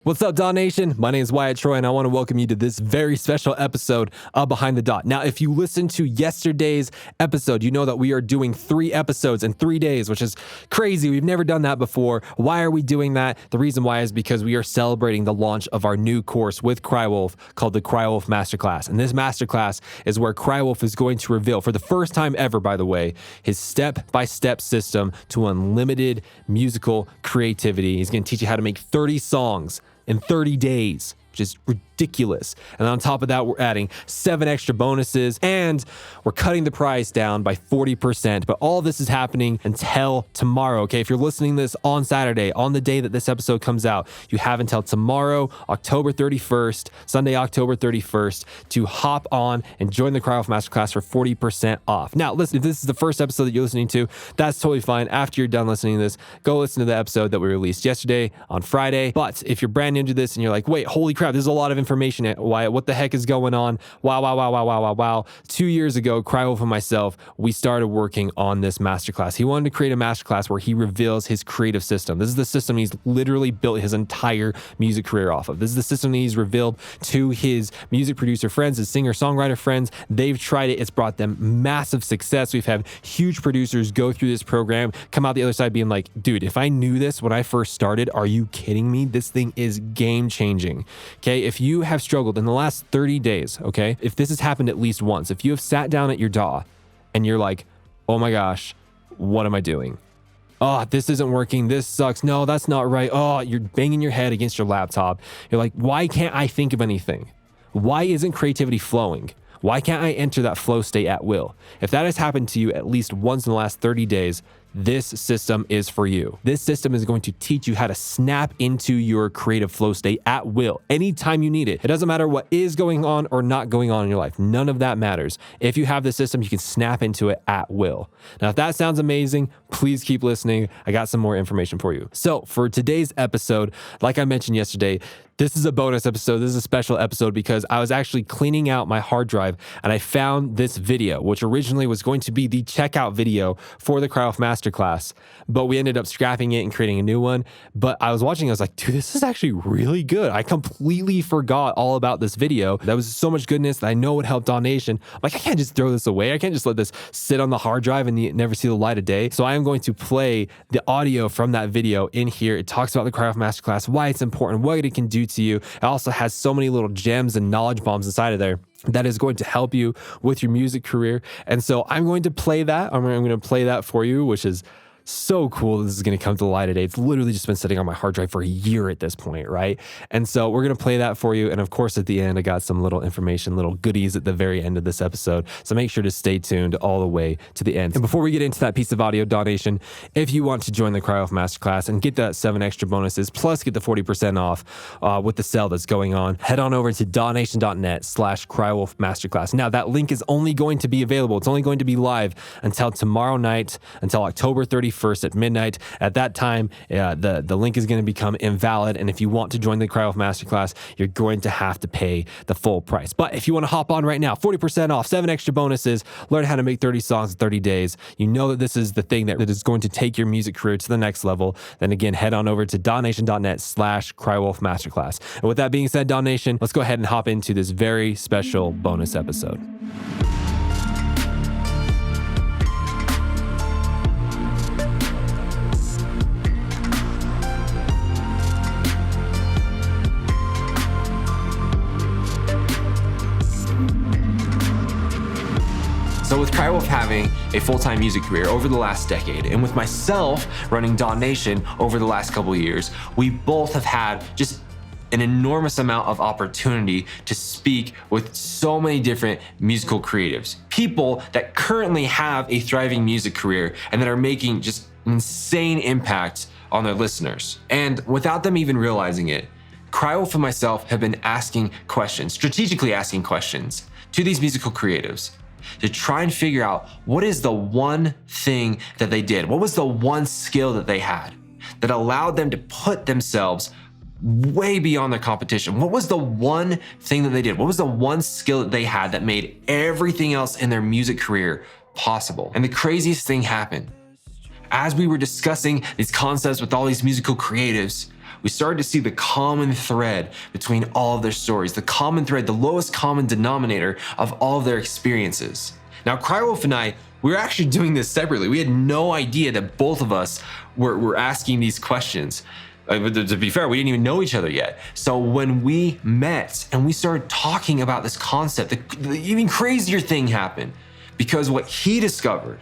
What's up, Daw Nation? My name is Wyatt Troy, and I want to welcome you to this very special episode of Behind the Dot. Now, if you listened to yesterday's episode, you know that we are doing 3 episodes in 3 days, which is crazy. We've never done that before. Why are we doing that? The reason why is because we are celebrating the launch of our new course with Crywolf called the Crywolf Masterclass. And this masterclass is where Crywolf is going to reveal, for the first time ever, by the way, his step-by-step system to unlimited musical creativity. He's going to teach you how to make 30 songs in 30 days, which is ridiculous. And on top of that, we're adding 7 extra bonuses and we're cutting the price down by 40%. But all this is happening until tomorrow, okay? If you're listening to this on Saturday, on the day that this episode comes out, you have until tomorrow, October 31st, Sunday, October 31st, to hop on and join the Crywolf Masterclass for 40% off. Now, listen, if this is the first episode that you're listening to, that's totally fine. After you're done listening to this, go listen to the episode that we released yesterday on Friday. But if you're brand new to this and you're like, wait, holy crap, there's a lot of information. Wyatt, what the heck is going on? Wow. 2 years ago, Crywolf and myself, we started working on this masterclass. He wanted to create a masterclass where he reveals his creative system. This is the system he's literally built his entire music career off of. This is the system that he's revealed to his music producer friends, his singer-songwriter friends. They've tried it. It's brought them massive success. We've had huge producers go through this program, come out the other side being like, dude, if I knew this when I first started, are you kidding me? This thing is game-changing. Okay, if you have struggled in the last 30 days, okay, if this has happened at least once, if you have sat down at your DAW and you're like, oh my gosh, what am I doing? Oh, this isn't working. This sucks. No, that's not right. Oh, you're banging your head against your laptop. You're like, why can't I think of anything? Why isn't creativity flowing? Why can't I enter that flow state at will? If that has happened to you at least once in the last 30 days, this system is for you. This system is going to teach you how to snap into your creative flow state at will, anytime you need it. It doesn't matter what is going on or not going on in your life. None of that matters. If you have the system, you can snap into it at will. Now, if that sounds amazing, please keep listening. I got some more information for you. So for today's episode, like I mentioned yesterday, this is a bonus episode. This is a special episode because I was actually cleaning out my hard drive and I found this video, which originally was going to be the checkout video for the Crywolf Masterclass, but we ended up scrapping it and creating a new one. But I was watching, I was like, dude, this is actually really good. I completely forgot all about this video. That was so much goodness that I know would help Daw Nation. I'm like, I can't just throw this away. I can't just let this sit on the hard drive and never see the light of day. So I am going to play the audio from that video in here. It talks about the Crywolf Masterclass, why it's important, what it can do to you. It also has so many little gems and knowledge bombs inside of there that is going to help you with your music career. And so I'm going to play that. I'm going to play that for you, which is so cool. This is going to come to the light of day. It's literally just been sitting on my hard drive for a year at this point, right? And so we're going to play that for you. And of course, at the end, I got some little information, little goodies at the very end of this episode. So make sure to stay tuned all the way to the end. And before we get into that piece of audio, Daw Nation, if you want to join the Crywolf Masterclass and get that 7 extra bonuses, plus get the 40% off with the sale that's going on, head on over to dawnation.net/Crywolf Masterclass. Now, that link is only going to be available. It's only going to be live until tomorrow night, until October 31st at midnight. At that time, the link is going to become invalid. And if you want to join the Crywolf Masterclass, you're going to have to pay the full price. But if you want to hop on right now, 40% off, 7 extra bonuses, learn how to make 30 songs in 30 days. You know that this is the thing that is going to take your music career to the next level. Then again, head on over to dawnation.net/Crywolf Masterclass. And with that being said, Daw Nation, let's go ahead and hop into this very special bonus episode. So with Crywolf having a full-time music career over the last decade, and with myself running Daw Nation over the last couple of years, we both have had just an enormous amount of opportunity to speak with so many different musical creatives. People that currently have a thriving music career and that are making just insane impact on their listeners. And without them even realizing it, Crywolf and myself have been asking questions, strategically asking questions to these musical creatives to try and figure out what is the one thing that they did? What was the one skill that they had that allowed them to put themselves way beyond their competition? What was the one thing that they did? What was the one skill that they had that made everything else in their music career possible? And the craziest thing happened. As we were discussing these concepts with all these musical creatives, we started to see the common thread between all of their stories, the common thread, the lowest common denominator of all of their experiences. Now, Crywolf and I, we were actually doing this separately. We had no idea that both of us were asking these questions. To be fair, we didn't even know each other yet. So when we met and we started talking about this concept, the even crazier thing happened, because what he discovered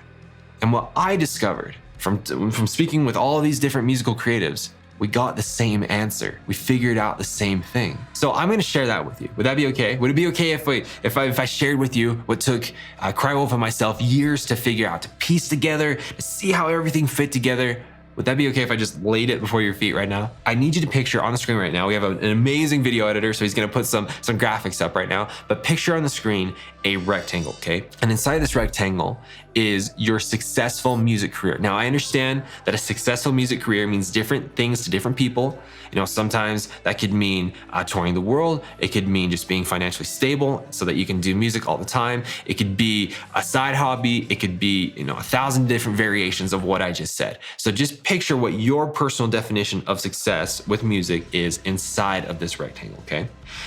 and what I discovered from speaking with all of these different musical creatives, we got the same answer. We figured out the same thing. So I'm gonna share that with you. Would that be okay? Would it be okay if I shared with you what took Crywolf and myself years to figure out, to piece together, to see how everything fit together? Would that be okay if I just laid it before your feet right now? I need you to picture on the screen right now, we have an amazing video editor, so he's gonna put some graphics up right now, but picture on the screen a rectangle, okay? And inside this rectangle is your successful music career. Now, I understand that a successful music career means different things to different people. You know, sometimes that could mean touring the world. It could mean just being financially stable so that you can do music all the time. It could be a side hobby. It could be, 1,000 different variations of what I just said. So just picture what your personal definition of success with music is inside of this rectangle, okay?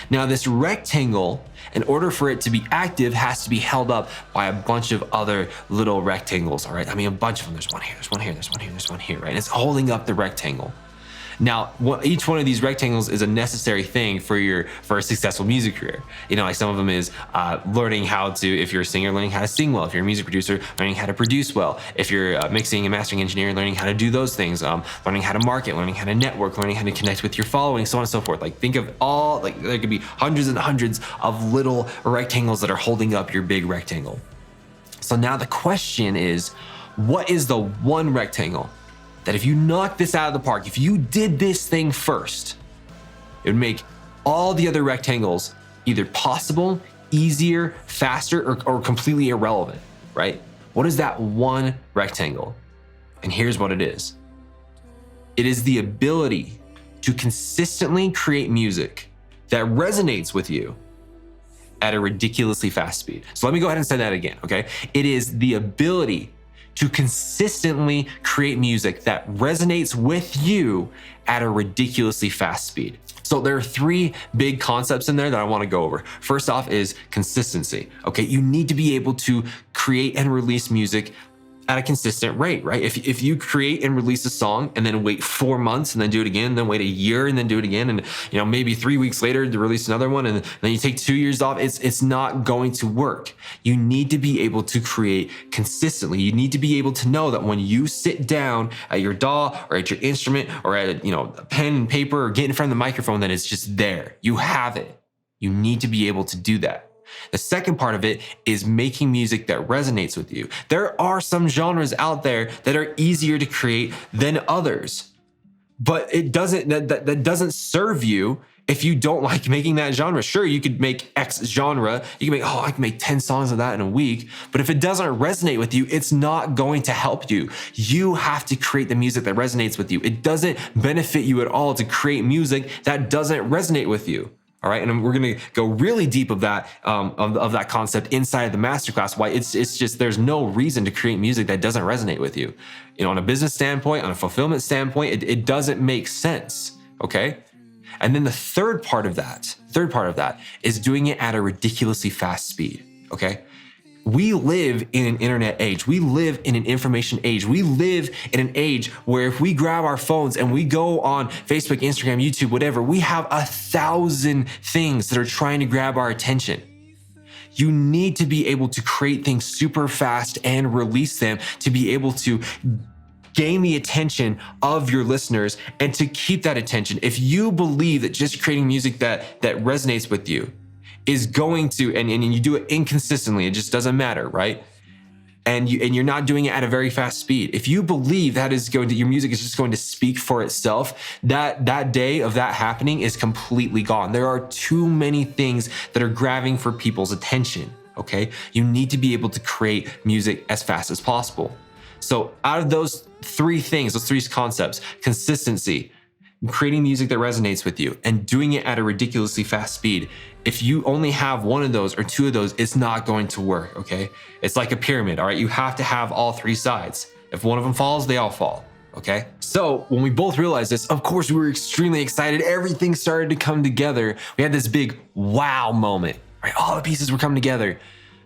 Now, this rectangle, in order for it to be active, has to be held up by a bunch of other little rectangles, all right? I mean, a bunch of them. There's one here, there's one here, there's one here, there's one here, right? And it's holding up the rectangle. Now, each one of these rectangles is a necessary thing for a successful music career. Like some of them is learning how to, if you're a singer, learning how to sing well. If you're a music producer, learning how to produce well. If you're a mixing and mastering engineer, learning how to do those things. Learning how to market, learning how to network, learning how to connect with your following, so on and so forth. Like think of all, there could be hundreds and hundreds of little rectangles that are holding up your big rectangle. So now the question is, what is the one rectangle that if you knock this out of the park, if you did this thing first, it would make all the other rectangles either possible, easier, faster, or completely irrelevant, right? What is that one rectangle? And here's what it is. It is the ability to consistently create music that resonates with you at a ridiculously fast speed. So let me go ahead and say that again, okay? It is the ability to consistently create music that resonates with you at a ridiculously fast speed. So there are three big concepts in there that I want to go over. First off is consistency. Okay, you need to be able to create and release music at a consistent rate, right? If you create and release a song and then wait 4 months and then do it again, then wait a year and then do it again, and maybe 3 weeks later to release another one, and then you take 2 years off, it's not going to work. You need to be able to create consistently. You need to be able to know that when you sit down at your DAW or at your instrument or at a pen and paper or get in front of the microphone, that it's just there. You have it. You need to be able to do that. The second part of it is making music that resonates with you. There are some genres out there that are easier to create than others, but that doesn't serve you if you don't like making that genre. Sure, you could make X genre. You can I can make 10 songs of that in a week, but if it doesn't resonate with you, it's not going to help you. You have to create the music that resonates with you. It doesn't benefit you at all to create music that doesn't resonate with you. All right, and we're gonna go really deep of that that concept inside of the masterclass. Why it's just there's no reason to create music that doesn't resonate with you. On a business standpoint, on a fulfillment standpoint, it doesn't make sense. Okay, and then the third part of that is doing it at a ridiculously fast speed. Okay. We live in an internet age. We live in an information age. We live in an age where if we grab our phones and we go on Facebook, Instagram, YouTube, whatever, we have 1,000 things that are trying to grab our attention. You need to be able to create things super fast and release them to be able to gain the attention of your listeners and to keep that attention. If you believe that just creating music that resonates with you is going to, and you do it inconsistently, it just doesn't matter, right? And you're not doing it at a very fast speed. If you believe that is going to, your music is just going to speak for itself, that day of that happening is completely gone. There are too many things that are grabbing for people's attention, okay? You need to be able to create music as fast as possible. So out of those three things, those three concepts, consistency, creating music that resonates with you, and doing it at a ridiculously fast speed, if you only have one of those or two of those, it's not going to work, okay? It's like a pyramid, all right? You have to have all three sides. If one of them falls, they all fall. okay? So when we both realized this, of course, we were extremely excited. Everything started to come together. We had this big wow moment, right? All the pieces were coming together.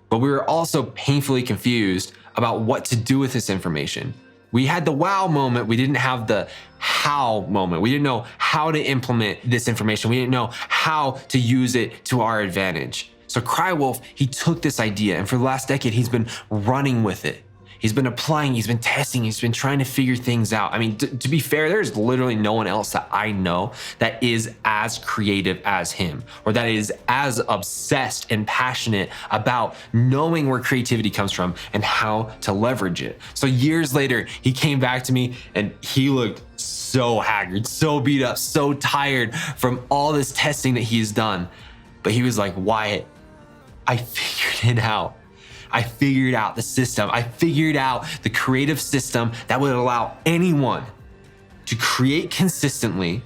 But we were also painfully confused about what to do with this information. We had the wow moment. We didn't have the how moment. We didn't know how to implement this information. We didn't know how to use it to our advantage. So Crywolf, he took this idea, and for the last decade, he's been running with it. He's been applying, he's been testing, he's been trying to figure things out. I mean, to be fair, there's literally no one else that I know that is as creative as him, or that is as obsessed and passionate about knowing where creativity comes from and how to leverage it. So years later, he came back to me and he looked so haggard, so beat up, so tired from all this testing that he's done. But he was like, Wyatt, I figured it out. I figured out the system. I figured out the creative system that would allow anyone to create consistently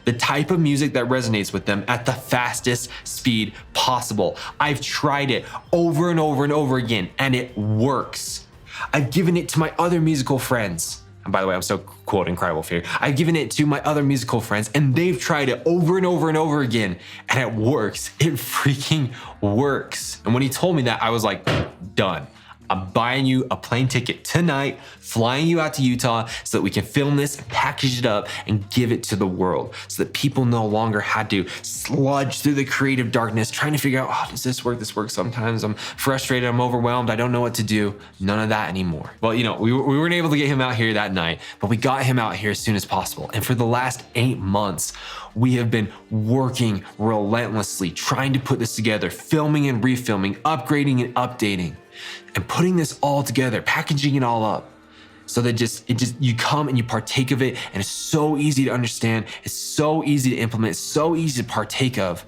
the type of music that resonates with them at the fastest speed possible. I've tried it over and over and over again, and it works. I've given it to my other musical friends. And by the way, I'm so quoting Crywolf here. I've given it to my other musical friends, and they've tried it over and over and over again, and it works. It freaking works. And when he told me that, I was like, done. I'm buying you a plane ticket tonight, flying you out to Utah so that we can film this, package it up, and give it to the world so that people no longer had to sludge through the creative darkness trying to figure out, oh, does this work? This works sometimes. I'm frustrated. I'm overwhelmed. I don't know what to do. None of that anymore. Well, you know, we weren't able to get him out here that night, but we got him out here as soon as possible. And for the last 8 months, we have been working relentlessly, trying to put this together, filming and refilming, upgrading and updating, and putting this all together, packaging it all up so that you come and you partake of it, and it's so easy to understand, it's so easy to implement, it's so easy to partake of,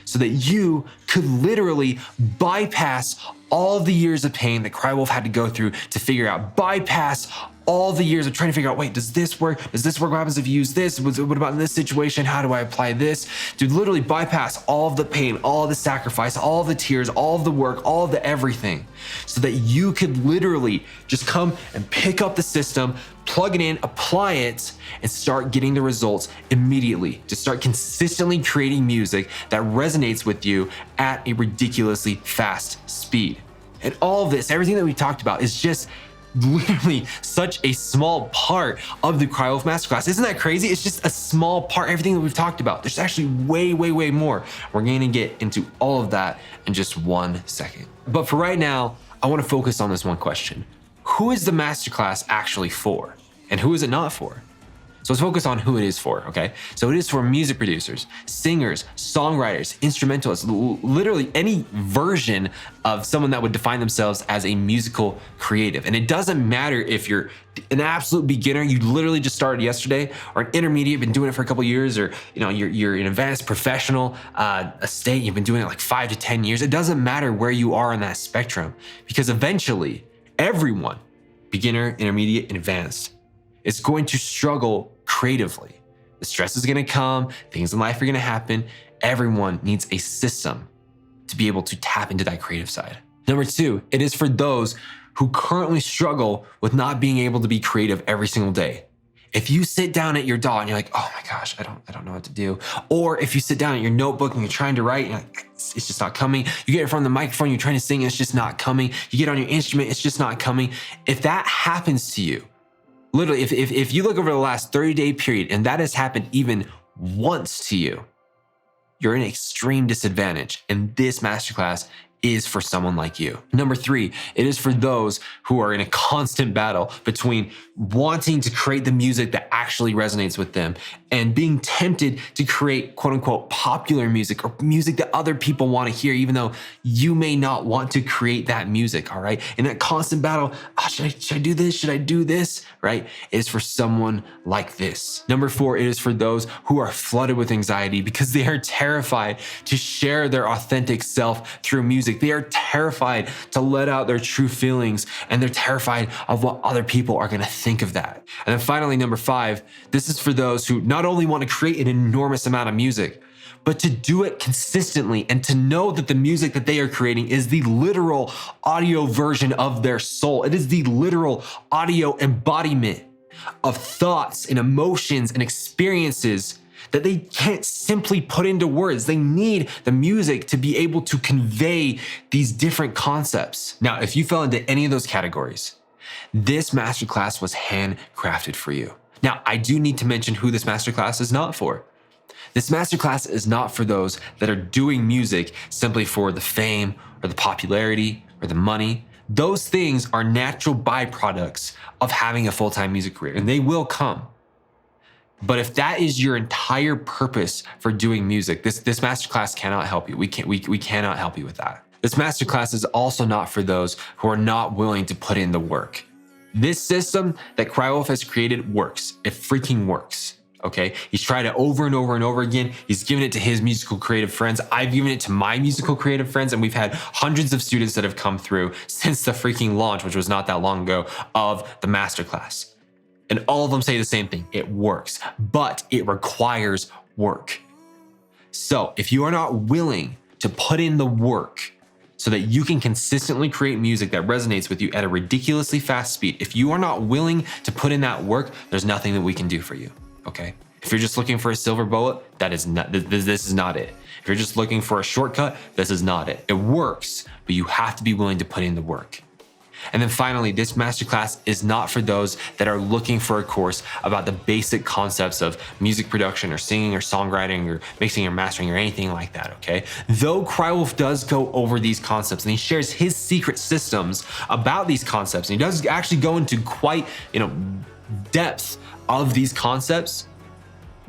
so that you could literally bypass all of the years of pain that Crywolf had to go through to figure out, bypass all the years of trying to figure out, wait, does this work? Does this work? What happens if you use this? What about in this situation? How do I apply this? Dude, literally bypass all of the pain, all of the sacrifice, all of the tears, all of the work, all of the everything, so that you could literally just come and pick up the system, plug it in, apply it, and start getting the results immediately. To start consistently creating music that resonates with you at a ridiculously fast speed. And all of this, everything that we talked about, is just literally such a small part of the Crywolf Masterclass. Isn't that crazy? It's just a small part, everything that we've talked about. There's actually way, way, way more. We're going to get into all of that in just 1 second. But for right now, I want to focus on this one question. Who is the Masterclass actually for? And who is it not for? So let's focus on who it is for, okay? So it is for music producers, singers, songwriters, instrumentalists, literally any version of someone that would define themselves as a musical creative. And it doesn't matter if you're an absolute beginner, you literally just started yesterday, or an intermediate, been doing it for a couple years, or you're an advanced professional, a state, you've been doing it like 5 to 10 years. It doesn't matter where you are on that spectrum, because eventually everyone, beginner, intermediate, and advanced, is going to struggle creatively. The stress is going to come, things in life are going to happen. Everyone needs a system to be able to tap into that creative side. Number 2, it is for those who currently struggle with not being able to be creative every single day. If you sit down at your DAW and you're like, oh my gosh, I don't know what to do. Or if you sit down at your notebook and you're trying to write, and you're like, it's just not coming. You get in front of the microphone, you're trying to sing, and it's just not coming. You get on your instrument, it's just not coming. If that happens to you, literally, if you look over the last 30-day period and that has happened even once to you, you're in extreme disadvantage. And this masterclass is for someone like you. Number 3, it is for those who are in a constant battle between wanting to create the music that actually resonates with them and being tempted to create quote unquote popular music, or music that other people want to hear, even though you may not want to create that music. All right. In that constant battle, should I do this? Should I do this? Right. It is for someone like this. Number 4, it is for those who are flooded with anxiety because they are terrified to share their authentic self through music. They are terrified to let out their true feelings, and they're terrified of what other people are going to think of that. And then finally, number 5, this is for those who not only want to create an enormous amount of music, but to do it consistently and to know that the music that they are creating is the literal audio version of their soul. It is the literal audio embodiment of thoughts and emotions and experiences that they can't simply put into words. They need the music to be able to convey these different concepts. Now, if you fell into any of those categories, this masterclass was handcrafted for you. Now, I do need to mention who this masterclass is not for. This masterclass is not for those that are doing music simply for the fame or the popularity or the money. Those things are natural byproducts of having a full-time music career, and they will come. But if that is your entire purpose for doing music, this masterclass cannot help you. We cannot help you with that. This masterclass is also not for those who are not willing to put in the work. This system that Cry-Wolf has created works. It freaking works. Okay, he's tried it over and over and over again. He's given it to his musical creative friends. I've given it to my musical creative friends, and we've had hundreds of students that have come through since the freaking launch, which was not that long ago, of the masterclass. And all of them say the same thing. It works, but it requires work. So if you are not willing to put in the work so that you can consistently create music that resonates with you at a ridiculously fast speed, if you are not willing to put in that work, there's nothing that we can do for you. Okay. If you're just looking for a silver bullet, this is not it. If you're just looking for a shortcut, this is not it. It works, but you have to be willing to put in the work. And then finally, this masterclass is not for those that are looking for a course about the basic concepts of music production or singing or songwriting or mixing or mastering or anything like that, okay? Though Cry-Wolf does go over these concepts and he shares his secret systems about these concepts, and he does actually go into quite, depth of these concepts,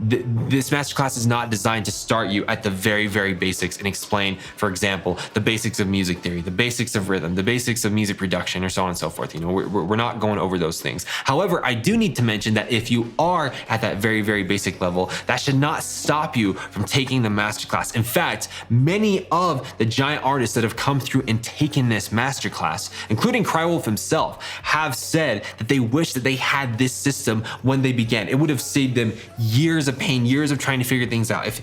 this masterclass is not designed to start you at the very, very basics and explain, for example, the basics of music theory, the basics of rhythm, the basics of music production, or so on and so forth. We're not going over those things. However, I do need to mention that if you are at that very, very basic level, that should not stop you from taking the masterclass. In fact, many of the giant artists that have come through and taken this masterclass, including Cry-Wolf himself, have said that they wish that they had this system when they began. It would have saved them years of pain, years of trying to figure things out. If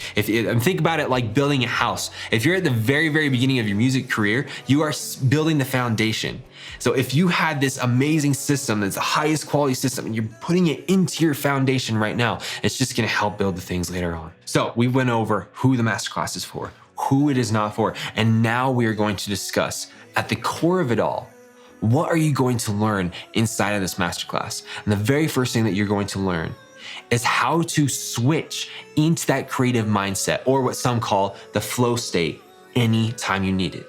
think about it like building a house. If you're at the very, very beginning of your music career, you are building the foundation. So if you had this amazing system that's the highest quality system and you're putting it into your foundation right now, it's just gonna help build the things later on. So we went over who the masterclass is for, who it is not for, and now we are going to discuss at the core of it all, what are you going to learn inside of this masterclass? And the very first thing that you're going to learn is how to switch into that creative mindset, or what some call the flow state, anytime you need it.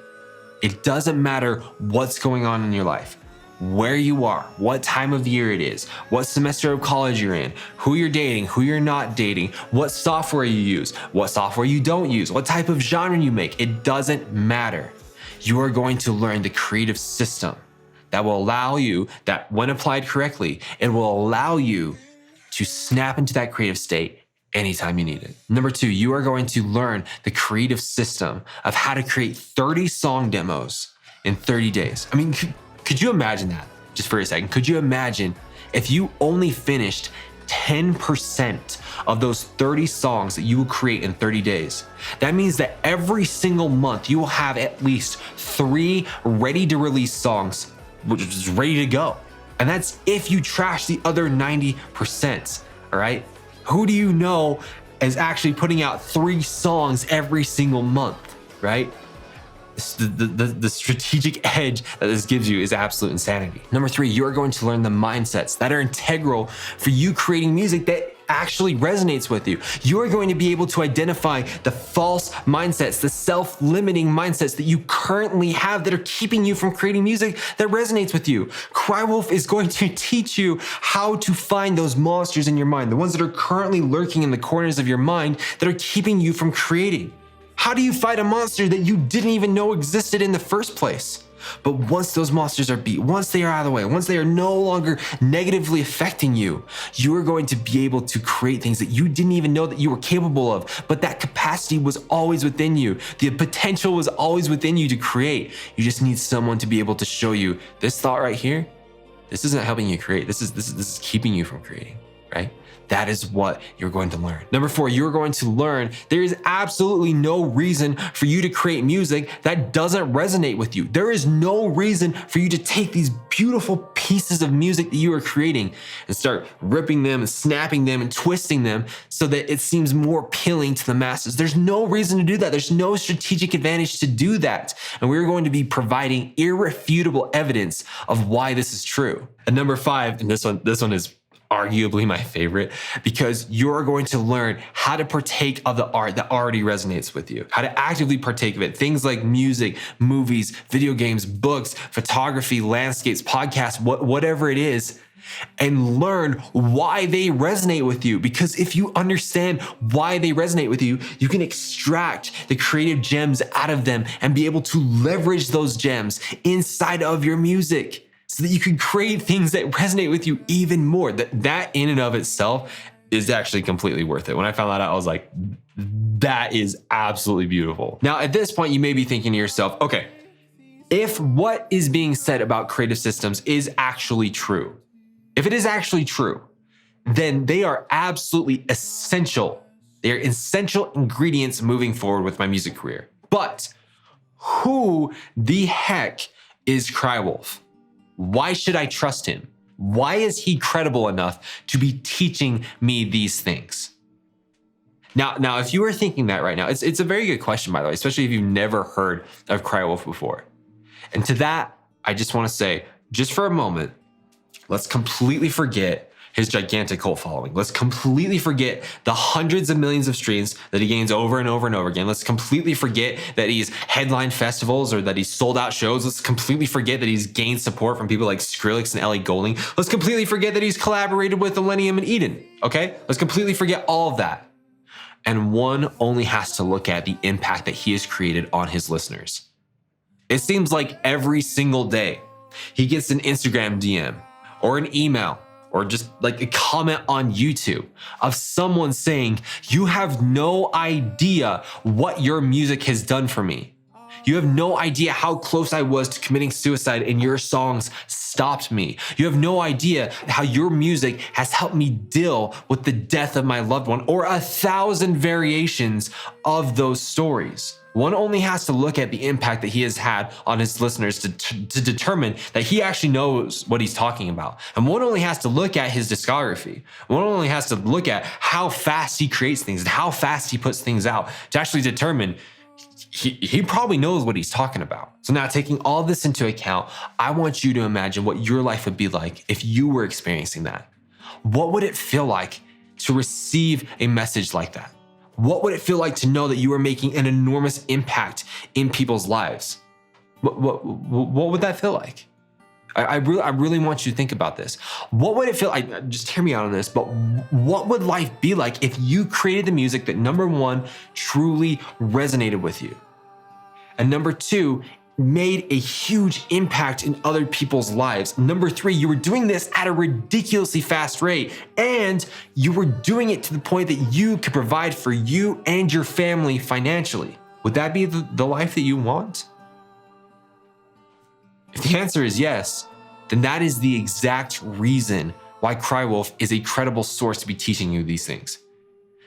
It doesn't matter what's going on in your life, where you are, what time of year it is, what semester of college you're in, who you're dating, who you're not dating, what software you use, what software you don't use, what type of genre you make. It doesn't matter. You are going to learn the creative system that will allow you, that when applied correctly, it will allow you to snap into that creative state anytime you need it. Number two, you are going to learn the creative system of how to create 30 song demos in 30 days. I mean, could you imagine that just for a second? Could you imagine if you only finished 10% of those 30 songs that you will create in 30 days? That means that every single month you will have at least 3 ready to release songs, which is ready to go. And that's if you trash the other 90%, all right? Who do you know is actually putting out 3 songs every single month, right? The strategic edge that this gives you is absolute insanity. Number 3, you are going to learn the mindsets that are integral for you creating music that actually resonates with you. You are going to be able to identify the false mindsets, the self-limiting mindsets that you currently have that are keeping you from creating music that resonates with you. Cry-Wolf is going to teach you how to find those monsters in your mind, the ones that are currently lurking in the corners of your mind that are keeping you from creating. How do you fight a monster that you didn't even know existed in the first place? But once those monsters are beat, once they are out of the way, once they are no longer negatively affecting you, you are going to be able to create things that you didn't even know that you were capable of, but that capacity was always within you. The potential was always within you to create. You just need someone to be able to show you this thought right here. This isn't helping you create. This is keeping you from creating, right? that is what you're going to learn. Number 4, you're going to learn there is absolutely no reason for you to create music that doesn't resonate with you. There is no reason for you to take these beautiful pieces of music that you are creating and start ripping them and snapping them and twisting them so that it seems more appealing to the masses. There's no reason to do that. There's no strategic advantage to do that. And we're going to be providing irrefutable evidence of why this is true. And number 5, and this one is arguably my favorite, because you're going to learn how to partake of the art that already resonates with you, how to actively partake of it. Things like music, movies, video games, books, photography, landscapes, podcasts, whatever it is, and learn why they resonate with you. Because if you understand why they resonate with you, you can extract the creative gems out of them and be able to leverage those gems inside of your music, so that you can create things that resonate with you even more. That in and of itself is actually completely worth it. When I found that out, I was like, that is absolutely beautiful. Now, at this point, you may be thinking to yourself, okay, if what is being said about creative systems is actually true, if it is actually true, then they are absolutely essential. They are essential ingredients moving forward with my music career. But who the heck is Crywolf? Why should I trust him? Why is he credible enough to be teaching me these things? Now, if you are thinking that right now, it's a very good question, by the way, especially if you've never heard of Crywolf before. And to that, I just want to say, just for a moment, let's completely forget his gigantic cult following. Let's completely forget the hundreds of millions of streams that he gains over and over and over again. Let's completely forget that he's headlined festivals or that he's sold out shows. Let's completely forget that he's gained support from people like Skrillex and Ellie Goulding. Let's completely forget that he's collaborated with Illenium and Eden, okay? Let's completely forget all of that. And one only has to look at the impact that he has created on his listeners. It seems like every single day he gets an Instagram DM or an email or just like a comment on YouTube of someone saying, you have no idea what your music has done for me. You have no idea how close I was to committing suicide and your songs stopped me. You have no idea how your music has helped me deal with the death of my loved one, or 1,000 variations of those stories. One only has to look at the impact that he has had on his listeners to determine that he actually knows what he's talking about. And one only has to look at his discography. One only has to look at how fast he creates things and how fast he puts things out to actually determine he probably knows what he's talking about. So now, taking all this into account, I want you to imagine what your life would be like if you were experiencing that. What would it feel like to receive a message like that? What would it feel like to know that you are making an enormous impact in people's lives? What would that feel like? I really want you to think about this. What would it feel like? Just hear me out on this, but what would life be like if you created the music that, number 1, truly resonated with you, and number 2, made a huge impact in other people's lives? Number 3, you were doing this at a ridiculously fast rate, and you were doing it to the point that you could provide for you and your family financially. Would that be the life that you want? If the answer is yes, then that is the exact reason why Crywolf is a credible source to be teaching you these things.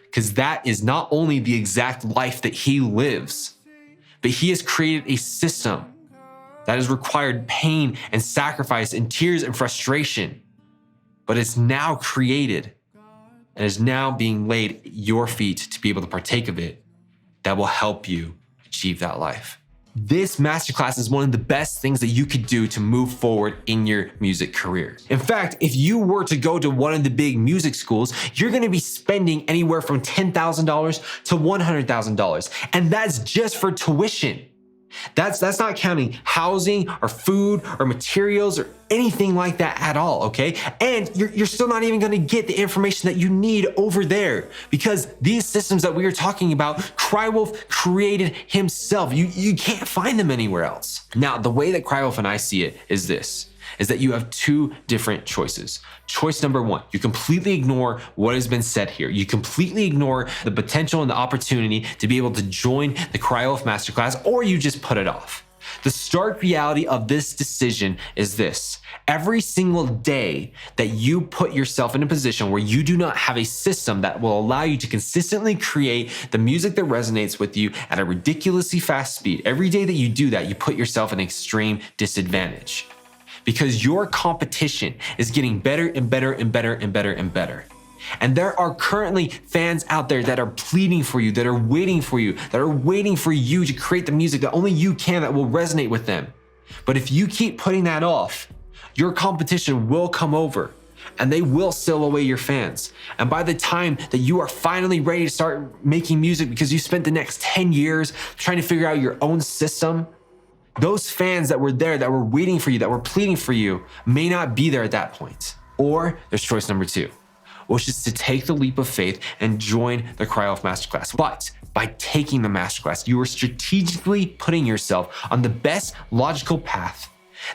Because that is not only the exact life that he lives, but he has created a system that has required pain and sacrifice and tears and frustration, but it's now created and is now being laid at your feet to be able to partake of it, that will help you achieve that life. This masterclass is one of the best things that you could do to move forward in your music career. In fact, if you were to go to one of the big music schools, you're gonna be spending anywhere from $10,000 to $100,000. And that's just for tuition. That's not counting housing or food or materials or anything like that at all, okay? And you're still not even gonna get the information that you need over there, because these systems that we are talking about, Crywolf created himself. You can't find them anywhere else. Now, the way that Crywolf and I see it is this, is that you have 2 different choices. Choice number 1, you completely ignore what has been said here. You completely ignore the potential and the opportunity to be able to join the Crywolf Masterclass, or you just put it off. The stark reality of this decision is this. Every single day that you put yourself in a position where you do not have a system that will allow you to consistently create the music that resonates with you at a ridiculously fast speed, every day that you do that, you put yourself in extreme disadvantage because your competition is getting better and better and better and better and better. And there are currently fans out there that are pleading for you, that are waiting for you, that are waiting for you to create the music that only you can, that will resonate with them. But if you keep putting that off, your competition will come over and they will steal away your fans. And by the time that you are finally ready to start making music because you spent the next 10 years trying to figure out your own system, those fans that were there, that were waiting for you, that were pleading for you, may not be there at that point. Or there's choice number 2. Which is to take the leap of faith and join the Cryo-Wolf Masterclass. But by taking the masterclass, you are strategically putting yourself on the best logical path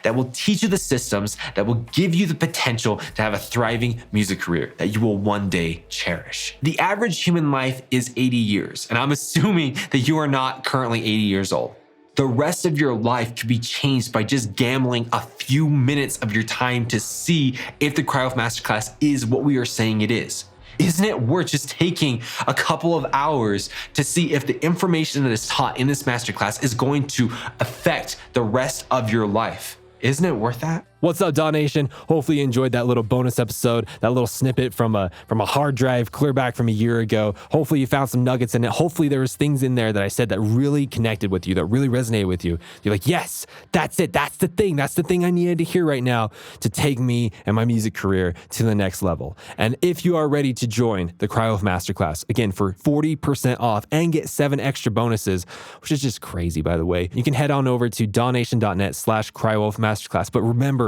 that will teach you the systems that will give you the potential to have a thriving music career that you will one day cherish. The average human life is 80 years, and I'm assuming that you are not currently 80 years old. The rest of your life could be changed by just gambling a few minutes of your time to see if the Cryo-Wolf Masterclass is what we are saying it is. Isn't it worth just taking a couple of hours to see if the information that is taught in this masterclass is going to affect the rest of your life? Isn't it worth that? What's up, Daw Nation? Hopefully you enjoyed that little bonus episode, that little snippet from a hard drive clear back from a year ago. Hopefully you found some nuggets in it. Hopefully there was things in there that I said that really connected with you, that really resonated with you. You're like, yes, that's it. That's the thing. That's the thing I needed to hear right now to take me and my music career to the next level. And if you are ready to join the Cryo-Wolf Masterclass, again, for 40% off and get 7 extra bonuses, which is just crazy, by the way, you can head on over to dawnation.net/Cryo-Wolf Masterclass. But remember,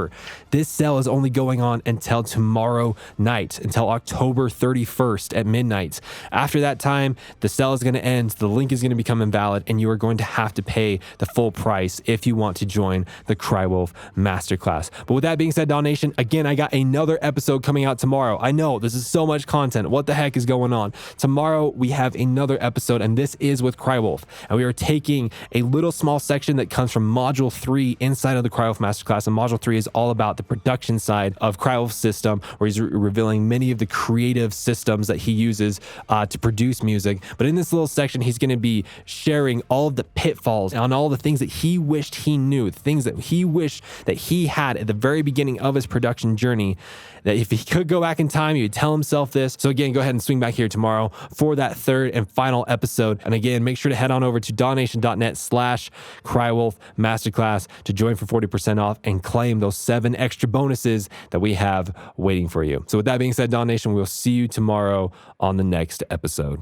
this sale is only going on until tomorrow night, until October 31st at midnight. After that time, the sale is going to end, the link is going to become invalid, and you are going to have to pay the full price if you want to join the Cryo-Wolf Masterclass. But with that being said, Daw Nation, again, I got another episode coming out tomorrow. I know this is so much content. What the heck is going on? Tomorrow, we have another episode, and this is with Cryo-Wolf. And we are taking a little small section that comes from Module 3 inside of the Cryo-Wolf Masterclass. And Module 3 is all about the production side of Cryo-Wolf's system, where he's revealing many of the creative systems that he uses to produce music. But in this little section, he's going to be sharing all of the pitfalls on all the things that he wished he knew, the things that he wished that he had at the very beginning of his production journey, that if he could go back in time, he would tell himself this. So again, go ahead and swing back here tomorrow for that third and final episode. And again, make sure to head on over to dawnation.net/Cryo-Wolf Masterclass to join for 40% off and claim those 7 extra bonuses that we have waiting for you. So with that being said, Daw Nation, we'll see you tomorrow on the next episode.